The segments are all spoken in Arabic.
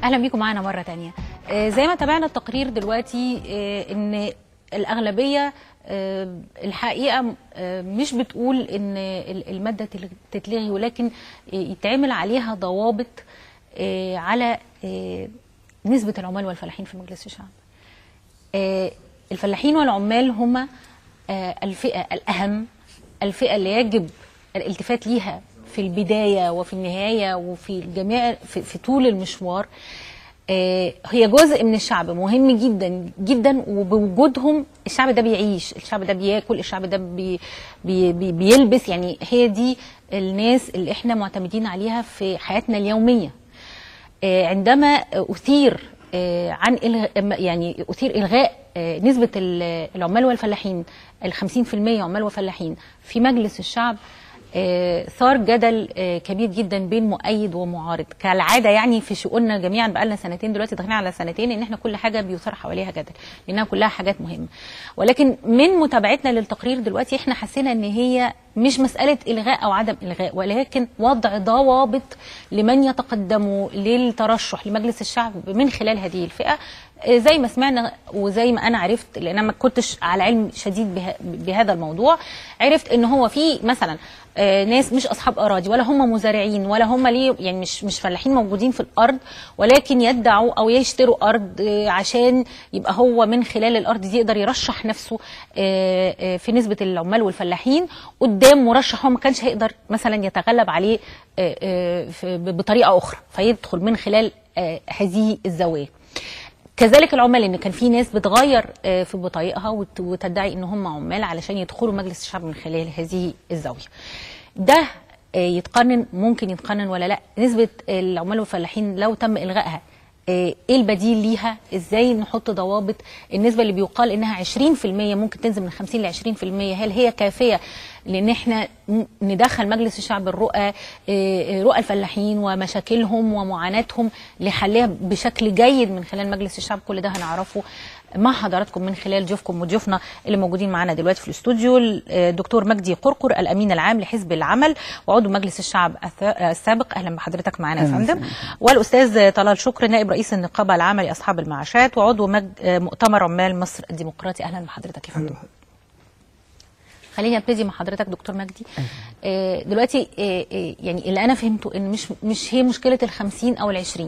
اهلا بيكم معانا مره تانية. زي ما تابعنا التقرير دلوقتي ان الاغلبيه الحقيقه مش بتقول ان الماده تتلغي، ولكن يتعمل عليها ضوابط على نسبه العمال والفلاحين في مجلس الشعب. الفلاحين والعمال هم الفئه الاهم، الفئه اللي يجب الالتفات ليها في البدايه وفي النهايه وفي الجميع في طول المشوار. هي جزء من الشعب مهم جدا جدا، وبوجودهم الشعب ده بيعيش، الشعب ده بياكل، الشعب ده بيلبس. يعني هي دي الناس اللي احنا معتمدين عليها في حياتنا اليوميه. عندما اثير اثير الغاء نسبه العمال والفلاحين 50% عمال وفلاحين في مجلس الشعب، صار جدل كبير جدا بين مؤيد ومعارض كالعاده. يعني في شؤوننا جميعا بقالنا سنتين دلوقتي، داخلين على سنتين، ان احنا كل حاجه بيثار حواليها جدل لانها كلها حاجات مهمه. ولكن من متابعتنا للتقرير دلوقتي احنا حسينا ان هي مش مساله الغاء او عدم الغاء، ولكن وضع ضوابط لمن يتقدموا للترشح لمجلس الشعب من خلال هذه الفئه. زي ما سمعنا وزي ما انا عرفت، لان انا ما كنتش على علم شديد بهذا الموضوع، عرفت ان هو في مثلا ناس مش اصحاب اراضي ولا هم مزارعين ولا هم يعني مش فلاحين موجودين في الارض، ولكن يدعوا او يشتروا ارض عشان يبقى هو من خلال الارض دي يقدر يرشح نفسه في نسبه العمال والفلاحين قدام مرشح هو ما كانش هيقدر مثلا يتغلب عليه بطريقه اخرى، فيدخل من خلال هذه الزاويه. كذلك العمال، ان كان في ناس بتغير في بطايقها وتدعي ان هم عمال علشان يدخلوا مجلس الشعب من خلال هذه الزاويه. ده يتقنن، ممكن يتقنن ولا لا؟ نسبه العمال والفلاحين لو تم الغائها ايه البديل ليها؟ ازاي نحط ضوابط؟ النسبه اللي بيقال انها 20% ممكن تنزل من 50 ل 20%، هل هي كافيه لان احنا ندخل مجلس الشعب رؤى الفلاحين ومشاكلهم ومعاناتهم لحلها بشكل جيد من خلال مجلس الشعب؟ كل ده هنعرفه مع حضراتكم من خلال ضيوفكم وضيوفنا اللي موجودين معانا دلوقتي في الاستوديو. الدكتور مجدي قرقر، الامين العام لحزب العمل وعضو مجلس الشعب السابق، اهلا بحضرتك معانا يا فندم. والاستاذ طلال شكر، نائب رئيس النقابه العامه لاصحاب المعاشات وعضو مؤتمر عمال مصر الديمقراطي، اهلا بحضرتك يا فندم. خليني ابتدي مع حضرتك دكتور مجدي. دلوقتي يعني اللي انا فهمته ان مش هي مشكله ال50 او ال20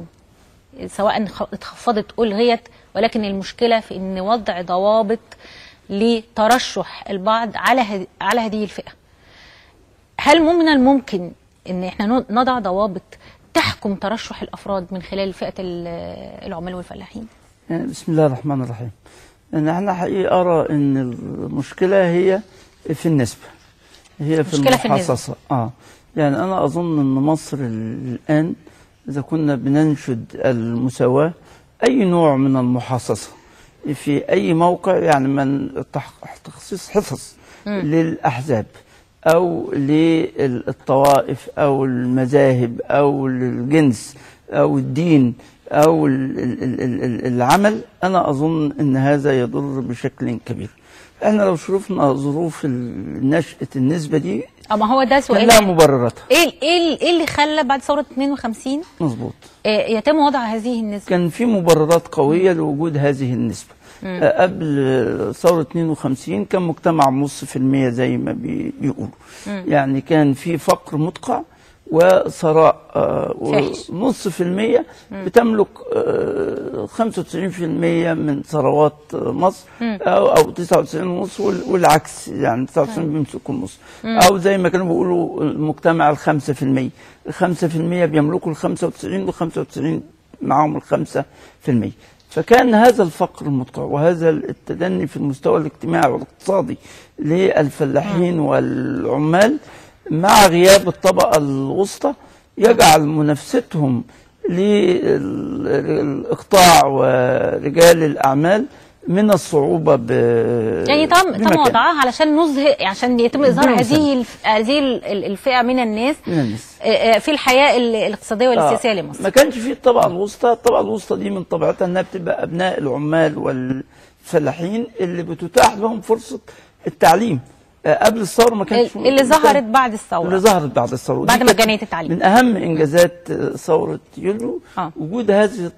سواء اتخفضت او الغيت، ولكن المشكله في ان وضع ضوابط لترشح البعض على هذه الفئه. هل من الممكن ان احنا نضع ضوابط تحكم ترشح الافراد من خلال فئه العمال والفلاحين؟ بسم الله الرحمن الرحيم. انا حقيقه ارى ان المشكله هي في النسبه، هي في المحاصصه. يعني انا اظن ان مصر الان اذا كنا بننشد المساواه، اي نوع من المحاصصه في اي موقع، يعني من تخصيص حصص للاحزاب او للطوائف او المذاهب او الجنس او الدين او العمل، انا اظن ان هذا يضر بشكل كبير. احنا لو شرفنا ظروف نشأة النسبة دي، ما هو ده سؤال، لا مبرراتها. ايه اللي خلى بعد ثورة 52 مظبوط يتم وضع هذه النسبة؟ كان في مبررات قوية لوجود هذه النسبة. قبل ثورة 52 كان مجتمع نص في المية زي ما بيقولوا، يعني كان في فقر مدقع وثراء، ونص في المية بتملك 95% من ثروات مصر، أو 99.5، والعكس، يعني 99 بيمسكوا النص، أو زي ما كانوا بيقولوا المجتمع ال5%. ال5% بيملكوا ال95 وال95 معاهم ال5%. فكان هذا الفقر المدقع وهذا التدني في المستوى الاجتماعي والاقتصادي للفلاحين والعمال مع غياب الطبقة الوسطى يجعل منافستهم للإقطاع ورجال الأعمال من الصعوبة يعني تم وضعها علشان عشان يتم إظهار هذه الفئة من الناس في الحياة الاقتصادية والسياسية لمصر. ما كانش فيه الطبقة الوسطى. الطبقة الوسطى دي من طبيعتها أنها بتبقى أبناء العمال والفلاحين اللي بتتاح لهم فرصة التعليم قبل الثوره ما كانش اللي ظهرت بعد الثوره، اللي ظهرت بعد الثوره بعد مجانيه التعليم. من اهم انجازات ثوره يوليو وجود هذه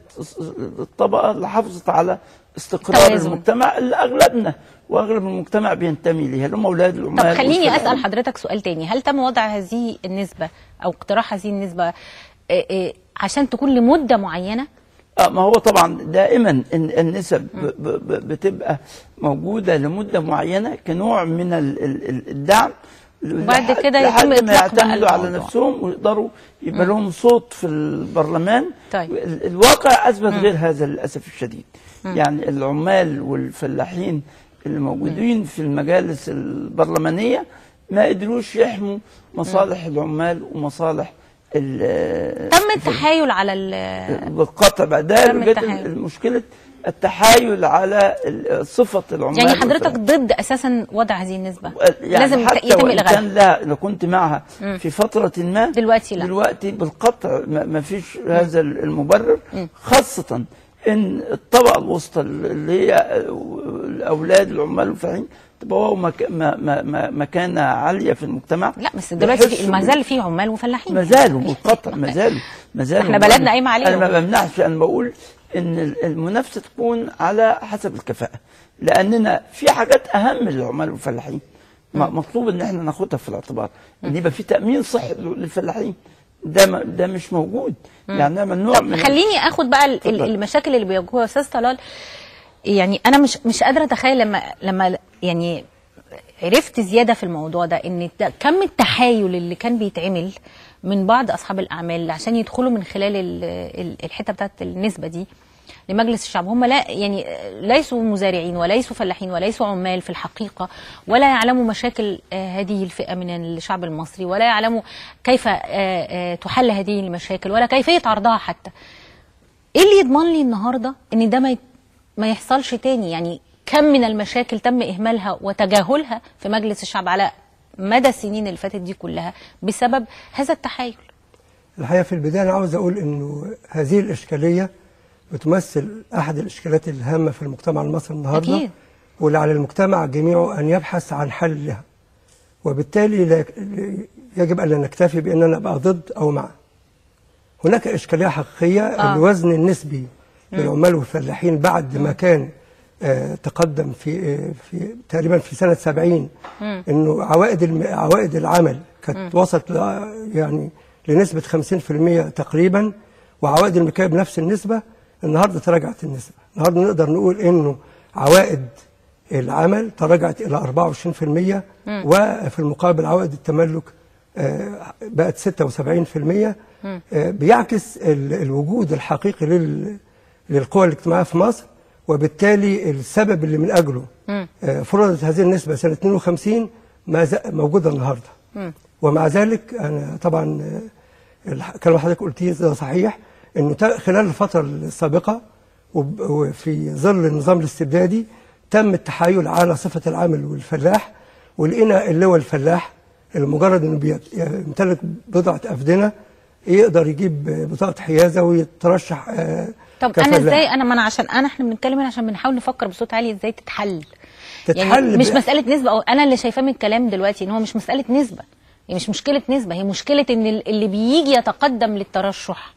الطبقه اللي حافظت على استقرار توازن المجتمع اللي اغلبنا واغلب المجتمع بينتمي ليها، اللي هم اولاد العمال. طب خليني اسال حضرتك سؤال تاني، هل تم وضع هذه النسبه او اقتراح هذه النسبه عشان تكون لمده معينه؟ ما هو طبعا دائما النسب بتبقى موجوده لمده معينه كنوع من الدعم، وبعد كده يتم اطلاق يعتمدوا على نفسهم ويقدروا يبقى لهم صوت في البرلمان. طيب. الواقع اثبت غير هذا للاسف الشديد. يعني العمال والفلاحين اللي موجودين في المجالس البرلمانيه ما قدروش يحموا مصالح العمال ومصالح تم التحايل على بالقطع بقى. ده مشكله التحايل على صفه العمال. يعني حضرتك ضد اساسا وضع هذه النسبه؟ يعني لازم يتم الغاءها. لا، انا كنت معها في فتره ما، دلوقتي لا، دلوقتي بالقطع ما فيش هذا المبرر. خاصه ان الطبقه الوسطى اللي هي اولاد العمال والفلاحين تبقى مكانه عاليه في المجتمع. لا بس دلوقتي ما زال في عمال وفلاحين، ما زالوا بالقطع، ما زالوا احنا بلدنا قايمه عليهم. انا ما بمنعش، انا بقول ان المنافسه تكون على حسب الكفاءه، لاننا في حاجات اهم للعمال والفلاحين مطلوب ان احنا ناخدها في الاعتبار، ان يبقى في تامين صحي للفلاحين. ده مش موجود. يعني ممنوع من. خليني اخد بقى المشاكل اللي بيواجهوها استاذ طلال. يعني انا مش قادره اتخيل لما يعني عرفت زياده في الموضوع ده، ان كم التحايل اللي كان بيتعمل من بعض اصحاب الاعمال عشان يدخلوا من خلال الحته بتاعت النسبه دي لمجلس الشعب. هم لا يعني ليسوا مزارعين وليسوا فلاحين وليسوا عمال في الحقيقه، ولا يعلموا مشاكل هذه الفئه من الشعب المصري، ولا يعلموا كيف تحل هذه المشاكل ولا كيفيه عرضها حتى. ايه اللي يضمن لي النهارده ان ده ما يحصلش تاني؟ يعني كم من المشاكل تم إهمالها وتجاهلها في مجلس الشعب على مدى السنين اللي فاتت دي كلها بسبب هذا التحايل. الحقيقة في البداية أنا عاوز أقول إنه هذه الإشكالية بتمثل أحد الإشكالات الهامة في المجتمع المصري النهاردة. أكيد. واللي على المجتمع جميعه أن يبحث عن حل لها، وبالتالي يجب أن لا نكتفي بأننا نبقى ضد أو مع. هناك إشكالية حقيقية. الوزن النسبي للعمال والفلاحين بعد ما كان تقدم في تقريبا في سنة 70 انه عوائد العمل كانت وصلت يعني لنسبة 50% تقريبا، وعوائد الملكية بنفس النسبة. النهارده تراجعت النسبة. النهارده نقدر نقول انه عوائد العمل تراجعت الى 24%، وفي المقابل عوائد التملك بقت 76%. بيعكس الوجود الحقيقي للقوى الاجتماعية في مصر، وبالتالي السبب اللي من أجله فرضت هذه النسبة سنة 52 موجودة النهاردة. ومع ذلك أنا طبعا كلام حضرتك قلتيه ده صحيح، أنه خلال الفترة السابقة وفي ظل النظام الاستبدادي تم التحايل على صفة العامل والفلاح، ولقينا اللي هو الفلاح المجرد أنه يمتلك بضعة أفدنة يقدر يجيب بطاقة حيازة ويترشح. طب انا ازاي عشان احنا بنتكلم هنا عشان بنحاول نفكر بصوت عالي ازاي تتحل يعني مش مساله نسبه. او انا اللي شايفاه من الكلام دلوقتي ان هو مش مساله نسبه، هي مش مشكله نسبه، هي مشكله ان اللي بيجي يتقدم للترشح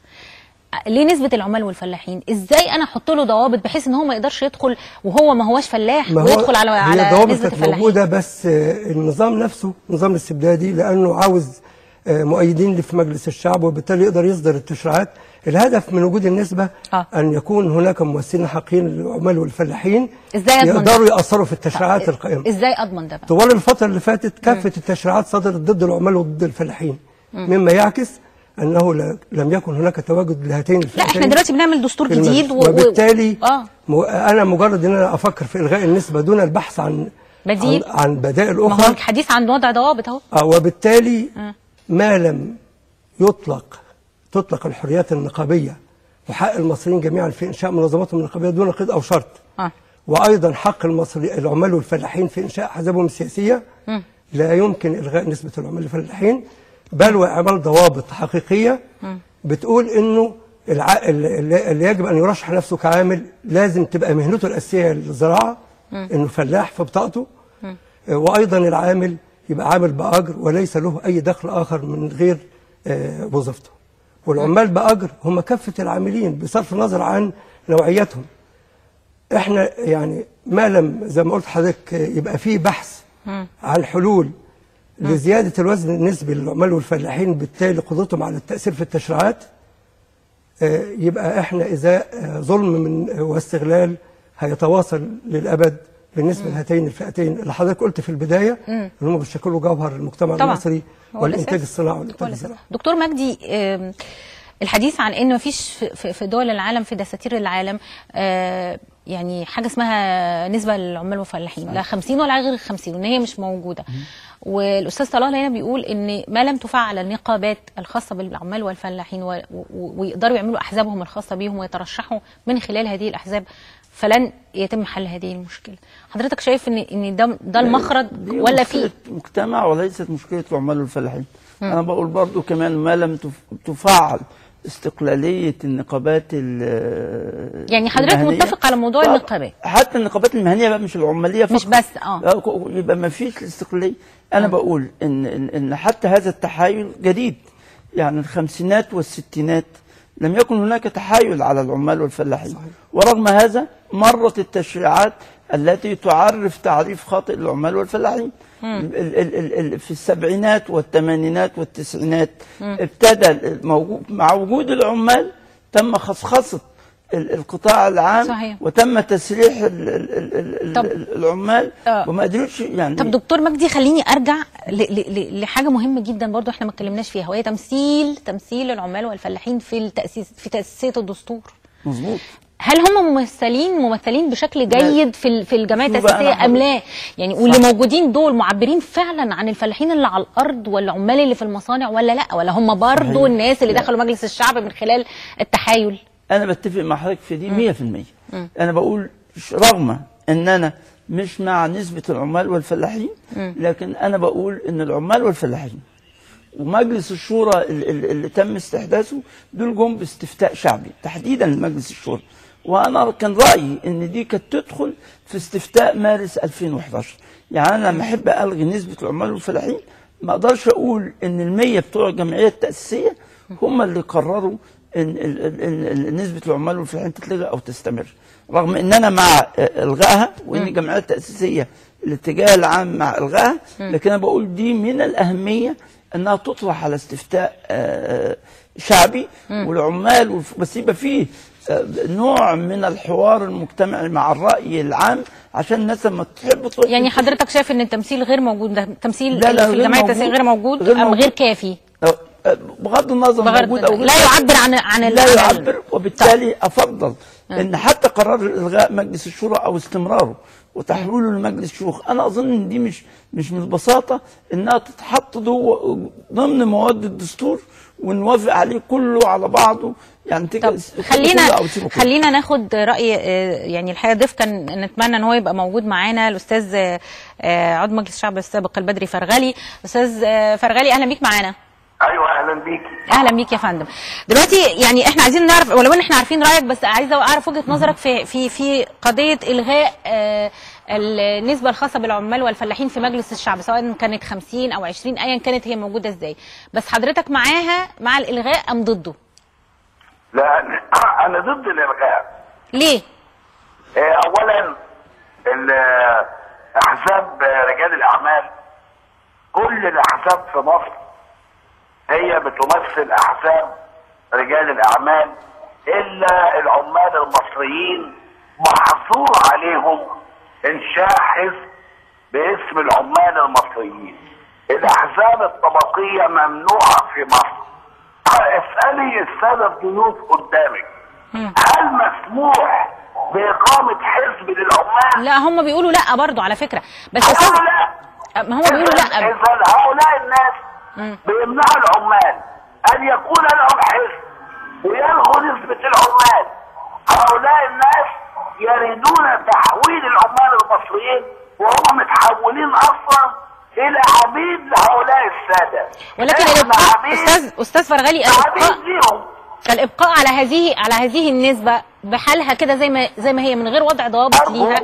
ليه نسبه العمال والفلاحين، ازاي انا احط له ضوابط بحيث ان هو ما يقدرش يدخل وهو ما هوش فلاح ويدخل على نسبه الفلاحين. موجوده، بس النظام نفسه نظام الاستبدادي لانه عاوز مؤيدين في مجلس الشعب، وبالتالي يقدر يصدر التشريعات. الهدف من وجود النسبة أن يكون هناك ممثلين حقيقيين للعمال والفلاحين يقدروا يأثروا في التشريعات القائمة. إزاي أضمن ده بقى؟ طوال الفترة اللي فاتت كافة التشريعات صدرت ضد العمال وضد الفلاحين، مما يعكس أنه لم يكن هناك تواجد لهاتين الفئتين. لا احنا دلوقتي بنعمل دستور جديد وبالتالي أنا مجرد أن أنا أفكر في إلغاء النسبة دون البحث عن بدائل أخرى. ما هو الحديث عن وضع ضوابط أهو. وبالتالي ما لم تطلق الحريات النقابية وحق المصريين جميعا في إنشاء منظماتهم النقابية دون قيد أو شرط، وأيضا حق العمال والفلاحين في إنشاء أحزابهم السياسية، لا يمكن إلغاء نسبة العمال والفلاحين، بل وإعمال ضوابط حقيقية بتقول إنه اللي يجب أن يرشح نفسه كعامل لازم تبقى مهنته الأساسية الزراعة، إنه فلاح في بطاقته، وأيضا العامل يبقى عامل بأجر وليس له أي دخل آخر من غير وظيفته. والعمال بأجر هم كافة العاملين بصرف النظر عن نوعيتهم. احنا يعني ما لم زي ما قلت لحضرتك يبقى فيه بحث عن حلول لزيادة الوزن النسبي للعمال والفلاحين، بالتالي قدرتهم على التأثير في التشريعات، يبقى احنا إزاء ظلم من واستغلال هيتواصل للأبد بالنسبة لهاتين الفئتين اللي حضرتك قلت في البداية ان هم بيشكلوا جوهر المجتمع المصري والإنتاج الصناعي والإنتاج الزراعي. دكتور مجدي، الحديث عن انه مفيش في دول العالم، في دساتير العالم يعني حاجه اسمها نسبه للعمال والفلاحين، لا 50 ولا غير 50، وان هي مش موجوده. والاستاذ طلال هنا بيقول ان ما لم تفعل النقابات الخاصه بالعمال والفلاحين ويقدروا يعملوا احزابهم الخاصه بيهم ويترشحوا من خلال هذه الاحزاب، فلن يتم حل هذه المشكله. حضرتك شايف ان ده المخرج ولا في مجتمع وليست مشكله العمال والفلاحين؟ انا بقول برضو كمان ما لم تفعل استقلاليه النقابات يعني حضرتك متفق على موضوع النقابات؟ حتى النقابات المهنيه بقى مش العماليه فقط، مش بس يبقى ما فيش استقلاليه. انا بقول ان حتى هذا التحايل جديد، يعني الخمسينات والستينات لم يكن هناك تحايل على العمال والفلاحين، ورغم هذا مرت التشريعات التي تعرف تعريف خاطئ للعمال والفلاحين. في السبعينات والثمانينات والتسعينات ابتدى مع وجود العمال تم خصخصة القطاع العام. صحيح. وتم تسريح العمال وما قدروش يعني. طب دكتور مجدي، خليني ارجع لحاجه مهمه جدا برضو احنا ما اتكلمناش فيها، وهي تمثيل العمال والفلاحين في تاسيس الدستور. مظبوط. هل هم ممثلين بشكل جيد في الجمعيه التاسيسيه ام لا؟ يعني واللي موجودين دول معبرين فعلا عن الفلاحين اللي على الارض والعمال اللي في المصانع ولا لا؟ ولا هم برضو الناس اللي دخلوا مجلس الشعب من خلال التحايل؟ انا بتفق مع حضرتك في دي 100%. انا بقول رغم ان انا مش مع نسبه العمال والفلاحين، لكن انا بقول ان العمال والفلاحين ومجلس الشورى اللي تم استحداثه دول جم باستفتاء شعبي تحديدا لمجلس الشورى، وانا كان رايي ان دي كانت تدخل في استفتاء مارس 2011. يعني انا لما احب الغي نسبه العمال والفلاحين ما اقدرش اقول ان ال100 بتوع الجمعيه التاسيسيه هم اللي قرروا ان نسبه العمال والفلاحين تتلغى او تستمر، رغم ان انا مع الغائها وان الجمعيه التاسيسيه الاتجاه العام مع الغائها، لكن انا بقول دي من الاهميه انها تطرح على استفتاء شعبي والعمال، بس يبقى فيه نوع من الحوار المجتمعي مع الرأي العام عشان الناس لما تحب يعني حضرتك شايف ان التمثيل غير موجود، ده التمثيل في الجمعيه التاسيسيه غير موجود ام غير كافي؟ بغض النظر موجود او لا يعبر عن لا يعبر، وبالتالي افضل ان حتى قرار الغاء مجلس الشورى او استمراره وتحويله لمجلس الشيوخ، انا اظن ان دي مش من البساطه انها تتحط ضمن مواد الدستور ونوافق عليه كله على بعضه. يعني طب خلينا ناخد راي يعني الحقيقه ضيف كان نتمنى ان هو يبقى موجود معانا، الاستاذ عضو مجلس الشعب السابق البدري فرغلي. استاذ فرغلي اهلا بيك معانا. ايوه اهلا بيكي. اهلا بيك يا فندم. دلوقتي يعني احنا عايزين نعرف، ولو ان احنا عارفين رايك، بس عايزه اعرف وجهه نظرك في قضيه الغاء النسبه الخاصه بالعمال والفلاحين في مجلس الشعب، سواء كانت 50 او 20 ايا كانت هي موجوده ازاي، بس حضرتك معاها مع الالغاء ام ضده؟ لا انا ضد الالغاء. ليه؟ اولا احزاب رجال الاعمال، كل الاحزاب في مصر هي بتمثل احزاب رجال الاعمال، الا العمال المصريين محظور عليهم انشاء حزب باسم العمال المصريين. الاحزاب الطبقيه ممنوعه في مصر. اسالي الساده الضيوف قدامك، هل مسموح باقامه حزب للعمال؟ لا هم بيقولوا لا برضو على فكره، بس لا ما هم بيقولوا لا. اذا هؤلاء الناس بيمنعوا العمال ان يكون لهم حزب ويلغوا نسبه العمال. هؤلاء الناس يريدون تحويل العمال المصريين وهم متحولين اصلا الى عبيد لهؤلاء الساده. ولكن الابقاء استاذ فرغلي، الابقاء على هذه النسبه بحالها كده زي ما هي من غير وضع ضوابط ليها،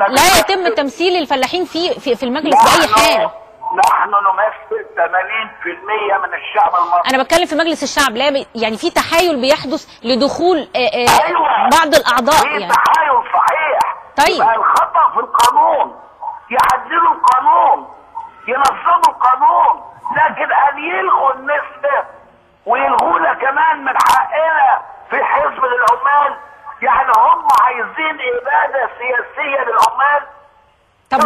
لا يتم تمثيل الفلاحين في المجلس بأي حال. نحن نمثل 80% من الشعب المصري. انا بتكلم في مجلس الشعب، لا يعني في تحايل بيحدث لدخول أيوة. بعض الاعضاء، في تحايل صحيح. طيب يبقى الخطأ في القانون، يعدلوا القانون، ينظموا القانون، لكن ان يلغوا النسبة ويلغونا كمان من حقنا في حزب العمال، يعني هم عايزين ابادة سياسية للعمال. طب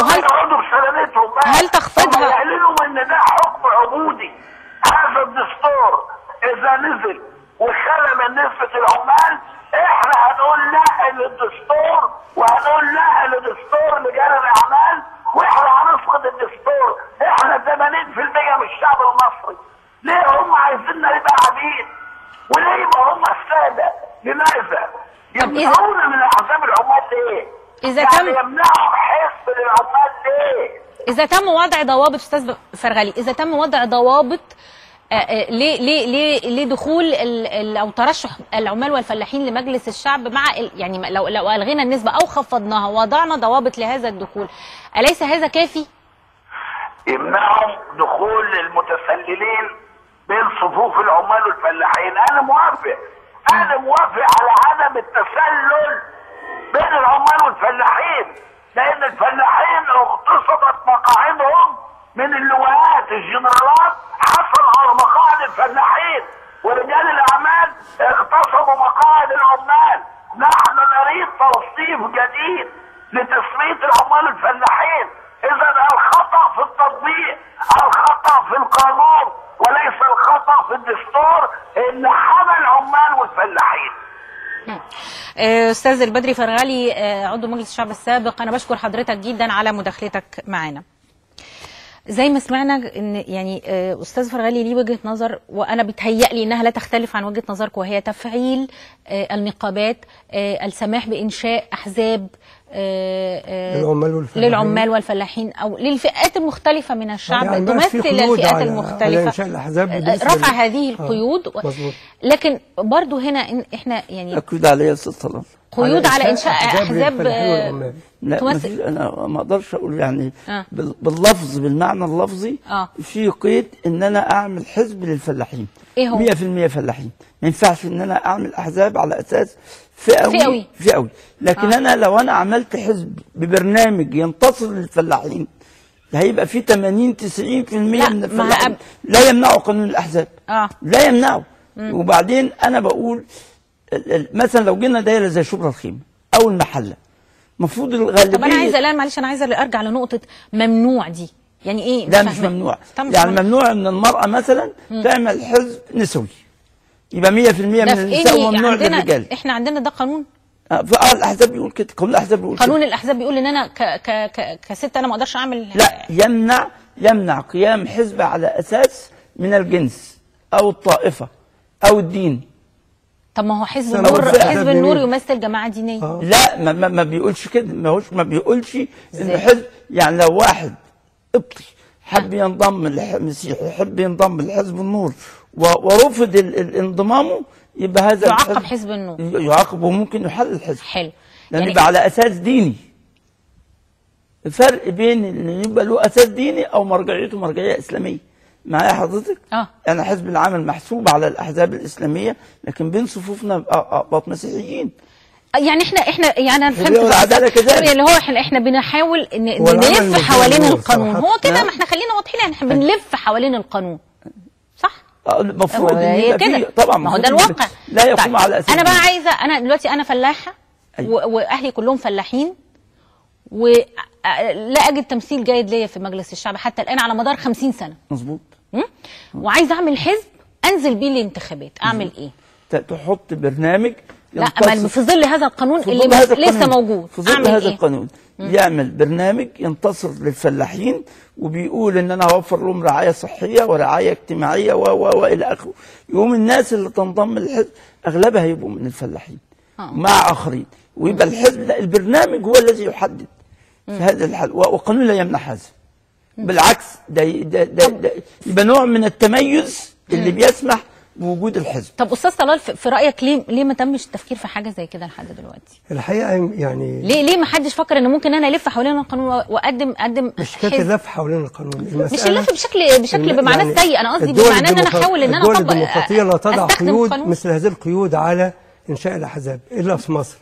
هل تخفيضها؟ يعلنوا ان ده حكم عبودي. هذا الدستور اذا نزل وخلى من نسبة العمال، احنا هنقول لا للدستور، وهنقول لا لدستور لرجال الاعمال، واحنا هنفقد الدستور. احنا 80% من الشعب المصري. ليه هم عايزيننا نبقى عبيد؟ وليه يبقى هم السادة؟ لماذا؟ يمنعونا من احزاب العمال ليه؟ إذا تم يمنعوا حزب للعمال ليه؟ إذا تم وضع ضوابط أستاذ فرغلي، إذا تم وضع ضوابط لدخول أو ترشح العمال والفلاحين لمجلس الشعب، مع يعني لو ألغينا النسبة أو خفضناها ووضعنا ضوابط لهذا الدخول، أليس هذا كافي؟ يمنعوا دخول المتسللين بين صفوف العمال والفلاحين. أنا موافق على عدم التسلل بين العمال والفلاحين، لان الفلاحين اغتصبت مقاعدهم من اللواءات. الجنرالات حصل على مقاعد الفلاحين، ورجال الاعمال اغتصبوا مقاعد العمال. نحن نريد توصيف جديد لتسمية العمال الفلاحين. اذا الخطأ في التطبيق، الخطأ في القانون، وليس الخطأ في الدستور اللي حمى العمال والفلاحين. استاذ البدري فرغلي، عضو مجلس الشعب السابق، انا بشكر حضرتك جدا على مداخلتك معنا. زي ما سمعنا ان يعني استاذ فرغلي ليه وجهه نظر، وانا بيتهيألي انها لا تختلف عن وجهه نظرك، وهي تفعيل النقابات، السماح بانشاء احزاب للعمال والفلاحين او للفئات المختلفه من الشعب، يعني تمثل الفئات المختلفه، رفع هذه القيود. لكن برضو هنا احنا يعني قيود على يا استاذ طلال، قيود على انشاء احزاب. لا انا ما اقدرش اقول يعني باللفظ، بالمعنى اللفظي في قيد ان انا اعمل حزب للفلاحين. ايه هو؟ 100% فلاحين. ما ينفعش ان انا اعمل احزاب على اساس فئوي. لكن انا لو انا عملت حزب ببرنامج ينتصر للفلاحين، هيبقى في 80-90% من الفلاحين لا يمنعوا قانون الاحزاب. لا يمنعوا. وبعدين انا بقول مثلا لو جينا دايره زي شبرا الخيمه او المحله، المفروض الغالبيه. طب انا عايزه، لا معلش، انا عايزه ارجع لنقطه ممنوع دي. يعني ايه؟ لا مش ممنوع. يعني ممنوع ان المراه مثلا تعمل حزب نسوي، يبقى 100% من النساء وممنوع للرجال. احنا عندنا ده قانون. الاحزاب بيقول كده، قانون الاحزاب بيقول كده. قانون الاحزاب بيقول ان انا كست انا ما اقدرش اعمل. لا، يمنع قيام حزب على اساس من الجنس او الطائفه او الدين. طب ما هو حزب النور يمثل جماعه دينيه. لا، ما بيقولش كده. ما بيقولش ان حزب، يعني لو واحد قبطي حب ينضم للمسيحي، يحب ينضم لحزب النور ورفض انضمامه، يبقى هذا يعاقب حزب النور. يعاقب وممكن يحل الحزب. حلو. لان يعني يبقى على اساس ديني. الفرق بين ان يبقى له اساس ديني او مرجعيته مرجعيه اسلاميه. معايا حضرتك؟ يعني حزب العمل محسوب على الاحزاب الاسلاميه، لكن بين صفوفنا اقباط مسيحيين. يعني احنا يعني انا فهمت العداله كذلك، اللي هو احنا بنحاول نلف حوالين القانون. هو كده، ما احنا خلينا واضحين، يعني احنا بنلف حوالين القانون، صح؟ المفروض ان يبقى كده طبعا، ما هو ده الواقع. لا يقوم على اساس. انا بقى عايزه، انا دلوقتي انا فلاحه واهلي كلهم فلاحين، ولا اجد تمثيل جيد ليا في مجلس الشعب حتى الان على مدار 50 سنه. مظبوط. وعايزه اعمل حزب انزل بيه الانتخابات، اعمل ايه؟ تحط برنامج. لا، في ظل هذا القانون اللي لسه موجود، في ظل هذا القانون يعمل برنامج ينتصر للفلاحين، وبيقول ان انا هوفر لهم رعايه صحيه ورعايه اجتماعيه والى اخره. يقوم الناس اللي تنضم للحزب اغلبها يبقوا من الفلاحين مع اخرين، ويبقى الحزب ده البرنامج هو الذي يحدد في هذا الحل، والقانون لا يمنع هذا. بالعكس، ده يبقى نوع من التميز اللي بيسمح بوجود الحزب. طب استاذ طلال، في رايك ليه ما تمش التفكير في حاجه زي كده لحد دلوقتي؟ الحقيقه يعني ليه ما حدش فكر ان ممكن انا الف حوالين القانون واقدم مش كده اللف حوالين القانون، مش اللف بشكل بمعنى يعني السيء، انا قصدي بمعنى ان انا احاول ان انا اطبق. الدول الديمقراطيه لا تضع قيود مثل هذه القيود على انشاء الاحزاب الا في مصر.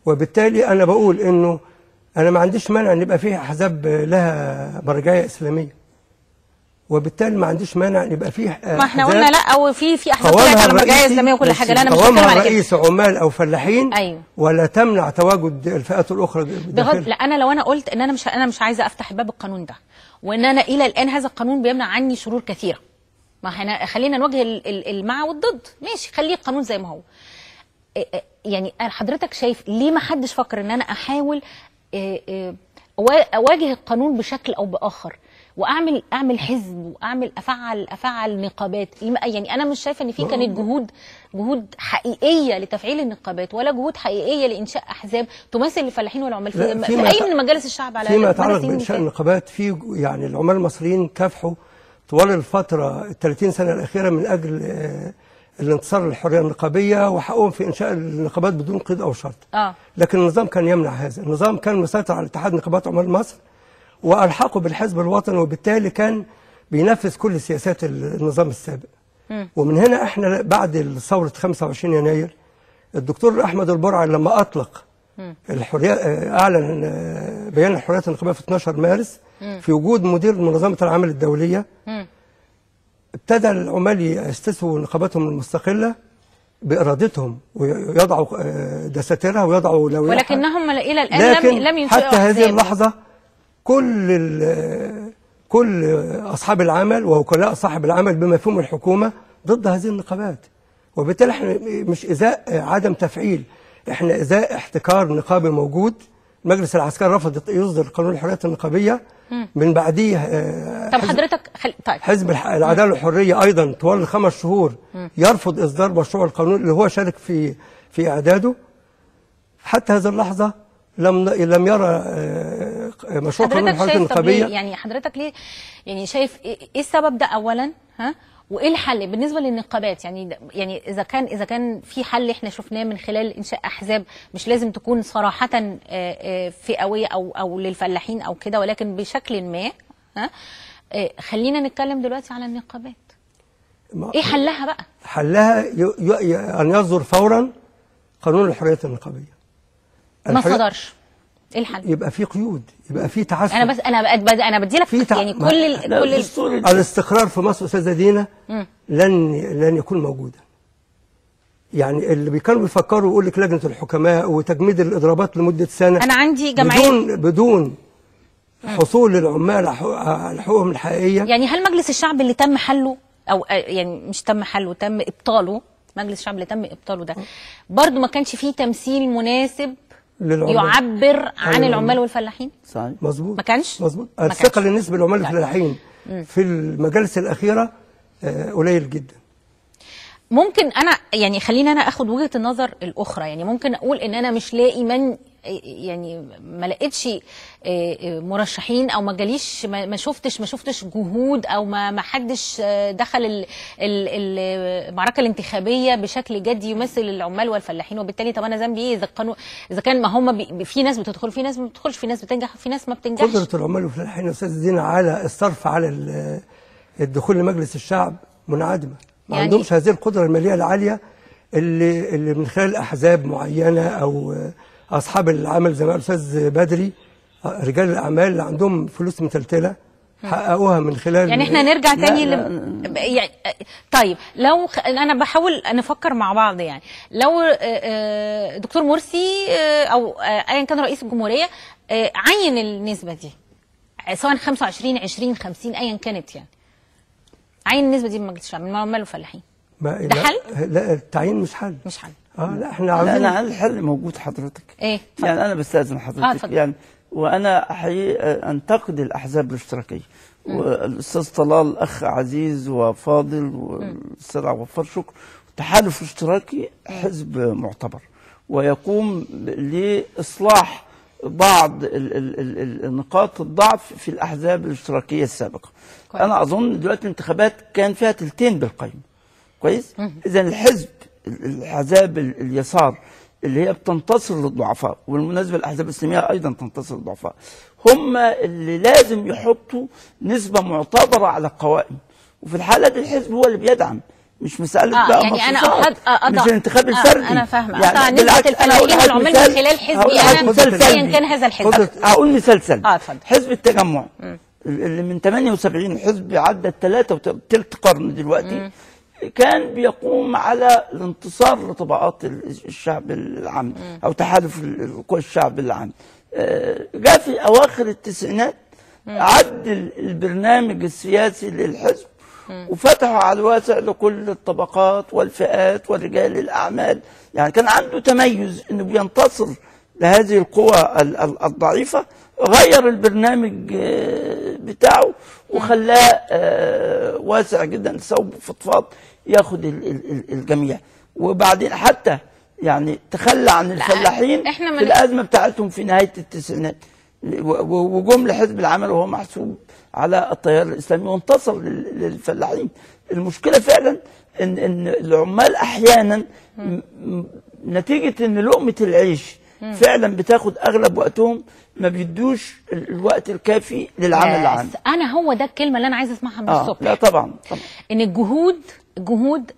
وبالتالي انا بقول انه انا ما عنديش مانع ان يبقى فيه احزاب لها مرجعيه اسلاميه، وبالتالي ما عنديش مانع ان يبقى فيه ما احنا قلنا لا، او في احزاب لها مرجعيه اسلاميه وكل حاجه. لا انا مش بتكلم على رئيس عمال او فلاحين. أيوه. ولا تمنع تواجد الفئات الاخرى بغض. لا انا لو انا قلت ان انا مش عايزه افتح باب القانون ده، وان انا الى الان هذا القانون بيمنع عني شرور كثيره، ما احنا خلينا نواجه المع والضد، ماشي، خليه القانون زي ما هو. يعني حضرتك شايف ليه ما حدش فكر ان انا احاول اواجه القانون بشكل او باخر، واعمل حزب، واعمل افعل نقابات؟ يعني انا مش شايفه ان في كانت جهود حقيقيه لتفعيل النقابات، ولا جهود حقيقيه لانشاء احزاب تمثل الفلاحين والعمال في اي من مجالس الشعب. على فيما يتعلق بانشاء النقابات، في يعني العمال المصريين كافحوا طوال الفتره ال30 سنه الاخيره من اجل الانتصار للحريه النقابيه، وحقهم في انشاء النقابات بدون قيد او شرط. لكن النظام كان يمنع هذا، النظام كان مسيطر على اتحاد نقابات عمال مصر والحقه بالحزب الوطني، وبالتالي كان بينفذ كل سياسات النظام السابق. ومن هنا احنا بعد ثوره 25 يناير الدكتور احمد البرعي لما اطلق الحريه، اعلن بيان الحريات النقابيه في 12 مارس في وجود مدير منظمه العمل الدوليه، ابتدى العمال يستثوا نقاباتهم المستقله بارادتهم ويضعوا دساتيرها ويضعوا اولوياتها، ولكنهم الى الان لم ينشئوا حتى هذه اللحظه كل اصحاب العمل ووكلاء صاحب العمل بمفهوم الحكومه ضد هذه النقابات. وبالتالي احنا مش ازاء عدم تفعيل، احنا ازاء احتكار نقابي موجود. المجلس العسكري رفض يصدر قانون الحريات النقابيه، من بعديه طب حضرتك طيب حزب العداله والحريه ايضا طوال 5 شهور يرفض اصدار مشروع القانون اللي هو شارك في اعداده. حتى هذه اللحظه لم يرى مشروع قانون الحريات النقابيه. يعني حضرتك ليه يعني شايف ايه السبب ده اولا؟ وايه الحل بالنسبه للنقابات؟ يعني اذا كان في حل احنا شفناه من خلال انشاء احزاب مش لازم تكون صراحه فئويه او للفلاحين او كده، ولكن بشكل ما. خلينا نتكلم دلوقتي على النقابات. ايه حلها بقى؟ حلها ان يصدر فورا قانون الحريات النقابيه. ما صدرش، ايه الحل؟ يبقى في قيود، يبقى في تعسف. انا بدي لك يعني كل الاستقرار في مصر استاذه دينا لن يكون موجودا. يعني اللي كانوا بيفكروا يقول لك لجنه الحكماء وتجميد الاضرابات لمده سنه، انا عندي جمعيه بدون حصول العمال على حقوقهم الحقيقيه. يعني هل مجلس الشعب اللي تم حله، او يعني مش تم حله، تم ابطاله، مجلس الشعب اللي تم ابطاله ده برضه ما كانش فيه تمثيل مناسب يعبر عن العمال والفلاحين؟ صحيح، مظبوط، ما كانش مظبوط. الثقه للنسبه للعمال والفلاحين في المجالس الاخيره قليل جدا. ممكن انا يعني خليني انا اخد وجهه النظر الاخرى، يعني ممكن اقول ان انا مش لاقي يعني ما لقيتش مرشحين، او ما جاليش، ما شفتش جهود، او ما حدش دخل المعركه الانتخابيه بشكل جدي يمثل العمال والفلاحين. وبالتالي طب انا ذنبي ايه اذا كان ما هم في ناس بتدخل، في ناس ما بتدخلش، في ناس بتنجح، في ناس ما بتنجحش. قدره العمال والفلاحين يا استاذ دينا على الصرف على الدخول لمجلس الشعب منعدمه. ما عندهمش هذه القدره الماليه العاليه اللي من خلال احزاب معينه او اصحاب العمل زي ما قال الاستاذ بدري، رجال الاعمال اللي عندهم فلوس متلتله حققوها من خلال. يعني احنا نرجع تاني يعني طيب لو انا بحاول نفكر مع بعض، يعني لو دكتور مرسي او ايا كان رئيس الجمهوريه عين النسبه دي، سواء 25 20 50 ايا كانت، يعني عين النسبه دي من مجلس الشعب من العمال والفلاحين، ده حل؟ لا، التعيين مش حل. لا احنا عاوزين. لا، الحل موجود حضرتك. ايه؟ يعني انا بستاذن حضرتك يعني، وانا حقيقه انتقد الاحزاب الاشتراكيه، والاستاذ طلال اخ عزيز وفاضل، والاستاذ عبد الغفار شكر. التحالف الاشتراكي حزب معتبر ويقوم لاصلاح بعض نقاط الضعف في الاحزاب الاشتراكيه السابقه. أنا أظن دلوقتي الانتخابات كان فيها تلتين بالقيمة، كويس. اذا الحزب، الاحزاب اليسار اللي هي بتنتصر للضعفاء، وبالمناسبه الاحزاب الاسلاميه ايضا تنتصر للضعفاء، هم اللي لازم يحطوا نسبه معتبره على القوائم. وفي الحاله دي الحزب هو اللي بيدعم، مش مساله بقى يعني انا مش الانتخاب الفردي. انا فاهمه. يعني نسبه الفلاحين والعمال من خلال حزبي انا ايا كان هذا الحزب. هقول مثال سلبي. اتفضل. حزب التجمع اللي من 78 حزب عدى 3 وثلث قرن دلوقتي، كان بيقوم على الانتصار لطبقات الشعب العام او تحالف قوى الشعب العام. جاء في اواخر التسعينات عدل البرنامج السياسي للحزب وفتحوا على الواسع لكل الطبقات والفئات ورجال الاعمال. يعني كان عنده تميز انه بينتصر لهذه القوى الضعيفه، غير البرنامج بتاعه وخلاه واسع جدا، ثوب فضفاض ياخد الجميع. وبعدين حتى يعني تخلى عن الفلاحين في الازمه بتاعتهم في نهايه التسعينات، وجم لحزب العمل وهو محسوب على التيار الاسلامي وانتصر للفلاحين. المشكله فعلا ان العمال احيانا نتيجه ان لقمه العيش فعلا بتاخد اغلب وقتهم، ما بيدوش الوقت الكافي للعمل العام. انا هو ده الكلمه اللي انا عايزه اسمعها من الصبح. لا طبعا ان الجهود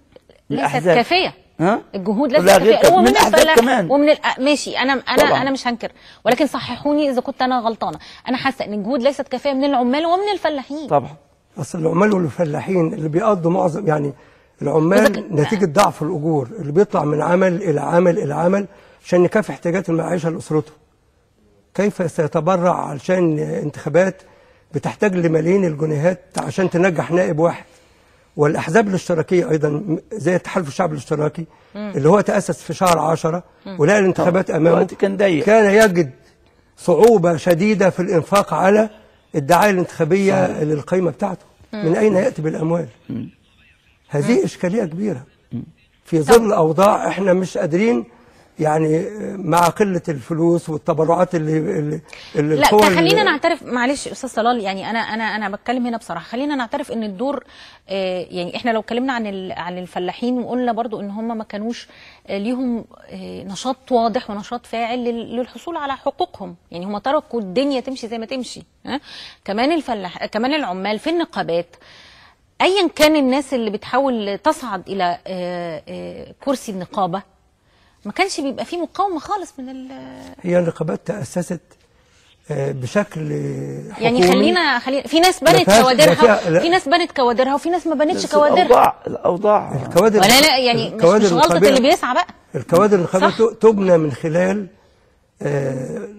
ليست كافيه. الجهود ليست كافيه ومن الفلاح كمان ومن ماشي. انا مش هنكر، ولكن صححوني اذا كنت انا غلطانه. انا حاسه ان الجهود ليست كافيه من العمال ومن الفلاحين. طبعا اصل العمال والفلاحين اللي بيقضوا معظم، يعني العمال نتيجه ضعف الاجور اللي بيطلع من عمل الى عمل الى عمل عشان يكافح احتياجات المعيشه لاسرته. كيف سيتبرع علشان انتخابات بتحتاج لملايين الجنيهات عشان تنجح نائب واحد؟ والاحزاب الاشتراكيه ايضا زي التحالف الشعبي الاشتراكي اللي هو تاسس في شهر 10 ولقى الانتخابات امامه، كان يجد صعوبه شديده في الانفاق على الدعايه الانتخابيه للقائمه بتاعته. من اين ياتي بالاموال؟ هذه اشكاليه كبيره في ظل اوضاع احنا مش قادرين، يعني مع قله الفلوس والتبرعات اللي لا خلينا نعترف. معلش استاذ طلال، يعني انا بتكلم هنا بصراحه. خلينا نعترف ان الدور، يعني احنا لو اتكلمنا عن الفلاحين وقلنا برضو ان هم ما كانوش ليهم نشاط واضح ونشاط فاعل للحصول على حقوقهم، يعني هم تركوا الدنيا تمشي زي ما تمشي. كمان العمال في النقابات، ايا كان الناس اللي بتحاول تصعد الى كرسي النقابه، ما كانش بيبقى فيه مقاومه خالص من هي النقابات تأسست بشكل حكومي. يعني خلينا في ناس بنت كوادرها، في ناس بنت كوادرها وفي ناس ما بنتش كوادرها. الاوضاع الكوادر ولا لا، يعني مش غلطه اللي بيسعى بقى. الكوادر النقابيه تبنى من خلال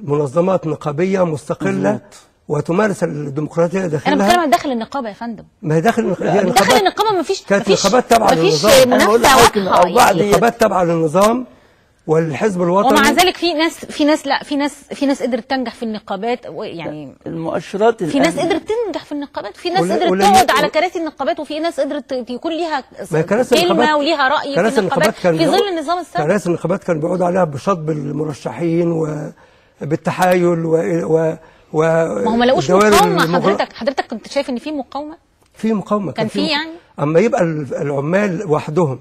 منظمات نقابيه مستقله وتمارس الديمقراطيه داخلها. انا بتكلم عن داخل النقابه يا فندم. ما هي داخل النقابه ما فيش نقابات تابعه للنظام. نقابات تابعه للنظام والحزب الوطني، ومع ذلك في ناس قدرت تنجح في النقابات. يعني المؤشرات في ناس قدرت تنجح في النقابات، في ناس قدرت تقعد على كراسي النقابات، وفي ناس قدرت يكون ليها كلمه وليها راي في النقابات في ظل النظام السابق. كراسي النقابات كان بيقعدوا عليها بشطب المرشحين وبالتحايل ما هم ما لقوش مقاومه. حضرتك كنت شايف ان في مقاومه؟ في مقاومه كان في يعني. اما يبقى العمال وحدهم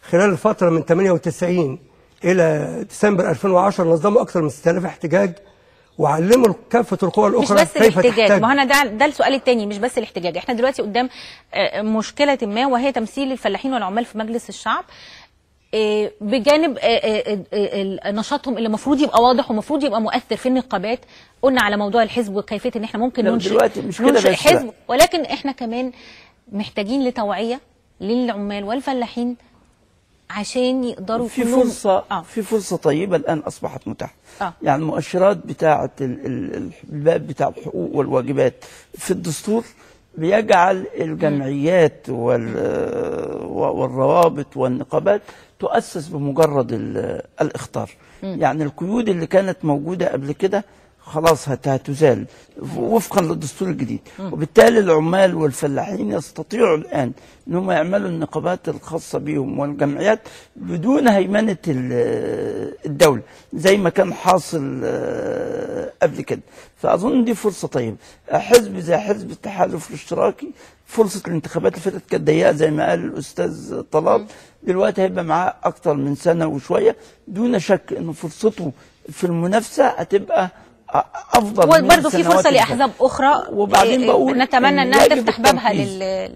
خلال الفتره من 98 الى ديسمبر 2010 نظموا اكثر من 6000 احتجاج وعلموا كافه القوى الاخرى كيف تحتاج. ما هو ده السؤال الثاني، مش بس الاحتجاج. احنا دلوقتي قدام مشكله ما، وهي تمثيل الفلاحين والعمال في مجلس الشعب بجانب نشاطهم اللي المفروض يبقى واضح ومفروض يبقى مؤثر في النقابات. قلنا على موضوع الحزب وكيفيه ان احنا ممكن ننشئ حزب، ولكن احنا كمان محتاجين لتوعيه للعمال والفلاحين عشان يقدروا في فرصه طيبه الان اصبحت متاحه. يعني المؤشرات بتاعه الباب بتاع الحقوق والواجبات في الدستور بيجعل الجمعيات والروابط والنقابات تؤسس بمجرد الاخطار. يعني القيود اللي كانت موجوده قبل كده خلاص هتزال وفقا للدستور الجديد. وبالتالي العمال والفلاحين يستطيعوا الآن ان هم يعملوا النقابات الخاصة بهم والجمعيات بدون هيمنة الدولة زي ما كان حاصل قبل كده. فأظن دي فرصة طيبة. حزب زي حزب التحالف الاشتراكي فرصة الانتخابات اللي فاتت كانت ضيقة زي ما قال الأستاذ طلال، دلوقتي هيبقى معاه أكتر من سنة وشوية، دون شك إنه فرصته في المنافسة هتبقى افضل. وبرضه في فرصه لاحزاب اخرى، وبعدين بقول نتمنى انها تفتح بابها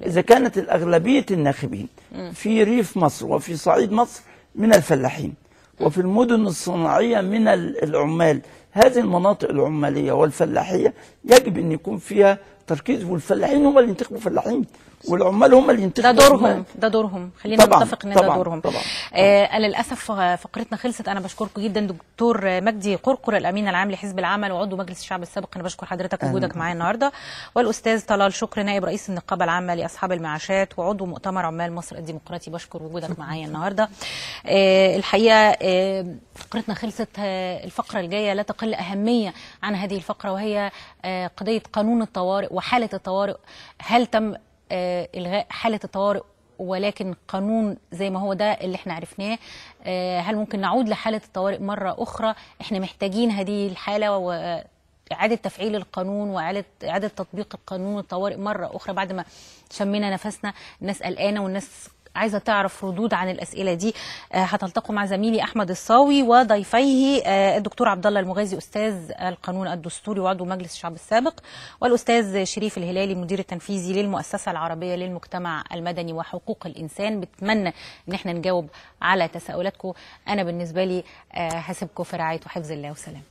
اذا كانت الاغلبيه الناخبين في ريف مصر وفي صعيد مصر من الفلاحين وفي المدن الصناعيه من العمال، هذه المناطق العماليه والفلاحيه يجب ان يكون فيها تركيز، والفلاحين هم اللي ينتخبوا فلاحين والعمال هم اللي ينتخبوا. ده دورهم خلينا نتفق ان ده دورهم. طبعا. للاسف فقرتنا خلصت. انا بشكركم جدا دكتور مجدي قرقر الامين العام لحزب العمل وعضو مجلس الشعب السابق، انا بشكر حضرتك وجودك معايا النهارده، والاستاذ طلال شكر نائب رئيس النقابه العامه لاصحاب المعاشات وعضو مؤتمر عمال مصر الديمقراطي، بشكر وجودك معايا النهارده. الحقيقه فقرتنا خلصت. الفقره الجايه لا تقل اهميه عن هذه الفقره، وهي قضيه قانون الطوارئ وحاله الطوارئ. هل تم إلغاء حالة الطوارئ ولكن قانون زي ما هو ده اللي احنا عرفناه؟ هل ممكن نعود لحالة الطوارئ مرة أخرى؟ احنا محتاجين هذه الحالة وإعادة تفعيل القانون وإعادة تطبيق القانون الطوارئ مرة أخرى بعد ما شمينا نفسنا. الناس قلقانة والناس عايزة تعرف ردود عن الأسئلة دي. هتلتقوا مع زميلي أحمد الصاوي وضيفيه الدكتور عبد الله المغازي أستاذ القانون الدستوري وعضو مجلس الشعب السابق، والأستاذ شريف الهلالي المدير التنفيذي للمؤسسة العربية للمجتمع المدني وحقوق الإنسان. بتمنى إن احنا نجاوب على تساؤلاتكم. أنا بالنسبة لي هسيبكم في رعاية وحفظ الله وسلام.